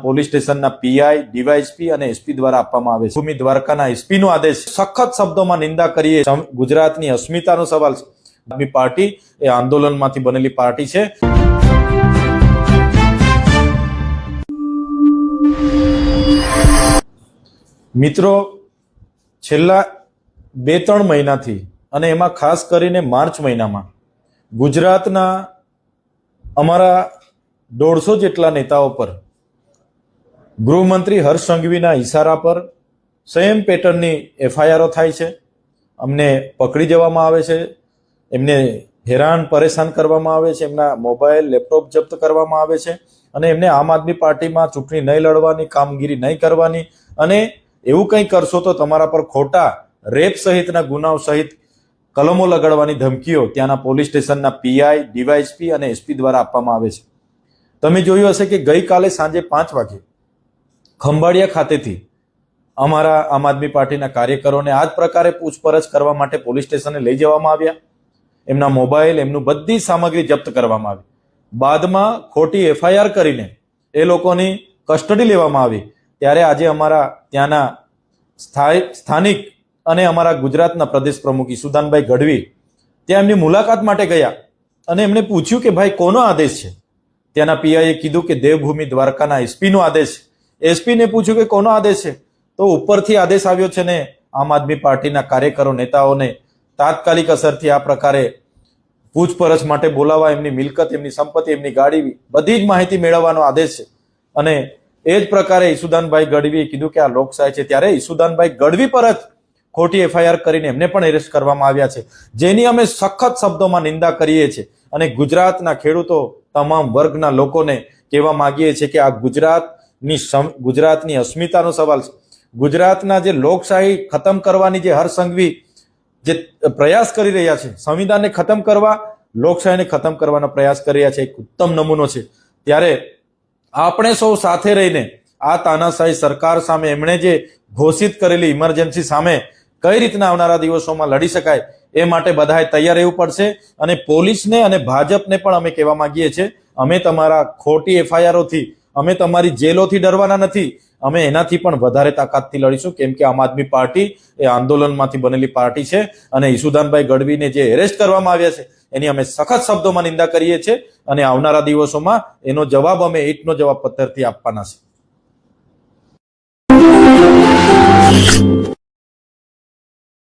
Police સ્ટેશનના PI, DYSP અને SP દ્વારા આપવામાં આવે છે। ભૂમિ દ્વારકાના એસપીનો આદેશ સખત શબ્દોમાં નિંદા કરીએ। ગુજરાતની અસ્મિતાનો સવાલ છે। આદમી પાર્ટી એ આંદોલનમાંથી બનેલી પાર્ટી છે। મિત્રો, છેલ્લા 2-3 મહિનાથી અને એમાં ખાસ કરીને માર્ચ મહિનામાં ગુજરાતના અમારા 150 જેટલા નેતાઓ પર ગૃહમંત્રી હર્ષ સંઘવીના ઈશારા પર સેમ પેટર્નની એફઆઈઆરો થાય છે। અમને પકડી જવામાં આવે છે, એમને હેરાન પરેશાન કરવામાં આવે છે, એમના મોબાઈલ, લેપટોપ જપ્ત કરવામાં આવે છે અને એમને આમ આદમી પાર્ટીમાં ચૂંટણી નહીં લડવાની, કામગીરી નહીં કરવાની અને એવું કંઈ કરશો તો તમારા પર ખોટા રેપ સહિતના ગુનાઓ સહિત કલમો લગાડવાની ધમકીઓ ત્યાંના પોલીસ સ્ટેશનના પીઆઈ, ડીવાયએસપી અને એસપી દ્વારા આપવામાં આવે છે। તમે જોયું હશે કે ગઈકાલે સાંજે 5 વાગે ખંભાળિયા ખાતેથી અમારા આમ આદમી પાર્ટીના કાર્યકરોને આ જ પ્રકારે પૂછપરછ કરવા માટે પોલીસ સ્ટેશને લઈ જવામાં આવ્યા। એમના મોબાઈલ, એમનું બધી સામગ્રી જપ્ત કરવામાં આવી। બાદમાં ખોટી એફઆઈઆર કરીને એ લોકોની કસ્ટડી લેવામાં આવી। ત્યારે આજે અમારા ત્યાંના સ્થાનિક અને અમારા ગુજરાતના પ્રદેશ પ્રમુખ ઈસુદાનભાઈ ગઢવી ત્યાં એમની મુલાકાત માટે ગયા અને એમણે પૂછ્યું કે ભાઈ કોનો આદેશ છે? ત્યાંના પીઆઈએ કીધું કે દેવભૂમિ દ્વારકાના એસપીનો આદેશ છે। એસપીને પૂછ્યું કે કોનો આદેશ છે? તો ઉપરથી આદેશ આવ્યો છે ને આમ આદમી પાર્ટીના કાર્યકરો, નેતાઓને તાત્કાલિક અસરથી આ પ્રકારે પૂછપરછ માટે બોલાવવા, એમની મિલકત, એમની સંપત્તિ, એમની ગાડી, બધી જ માહિતી મેળવવાનો આદેશ છે। અને એ જ પ્રકારે ઈસુદાનભાઈ ગઢવીએ કીધું કે આ લોકશાહી છે। ત્યારે ઈસુદાનભાઈ ગઢવી પર જ ખોટી એફઆઈઆર કરીને એમને પણ એરેસ્ટ કરવામાં આવ્યા છે, જેની અમે સખત શબ્દોમાં નિંદા કરીએ છીએ અને ગુજરાતના ખેડૂતો, તમામ વર્ગના લોકોને કહેવા માંગીએ છીએ કે આ ગુજરાતની અસ્મિતાનો સવાલ છે। ગુજરાતના જે લોકશાહી ખતમ કરવાની જે હર્ષ સંઘવી જે પ્રયાસ કરી રહ્યા છે, સંવિધાનને ખતમ કરવા, લોકશાહીને ખતમ કરવાનો પ્રયાસ કરી રહ્યા છે, એક ઉત્તમ નમૂનો છે। ત્યારે આપણે સૌ સાથે રહીને આ તાનાશાહી સરકાર સામે, એમણે જે ઘોષિત કરેલી ઇમરજન્સી સામે કઈ રીતના આવનારા દિવસોમાં લડી શકાય એ માટે બધાએ તૈયાર રહેવું પડશે। અને પોલીસને અને ભાજપને પણ અમે કહેવા માંગીએ છીએ, અમે તમારા ખોટી એફઆઈઆરોથી, અમે તમારી જેલોથી ડરવાના નથી, અમે એનાથી પણ વધારે તાકાતથી લડીશું, કેમ કે આમ આદમી પાર્ટી એ આંદોલનમાંથી બનેલી પાર્ટી છે અને ઈસુદાનભાઈ ગઢવીને જે એરેસ્ટ કરવામાં આવ્યા છે એની અમે સખત શબ્દોમાં નિંદા કરીએ છીએ અને આવનારા દિવસોમાં એનો જવાબ અમે ઈંટનો જવાબ પથ્થરથી આપવાના છે।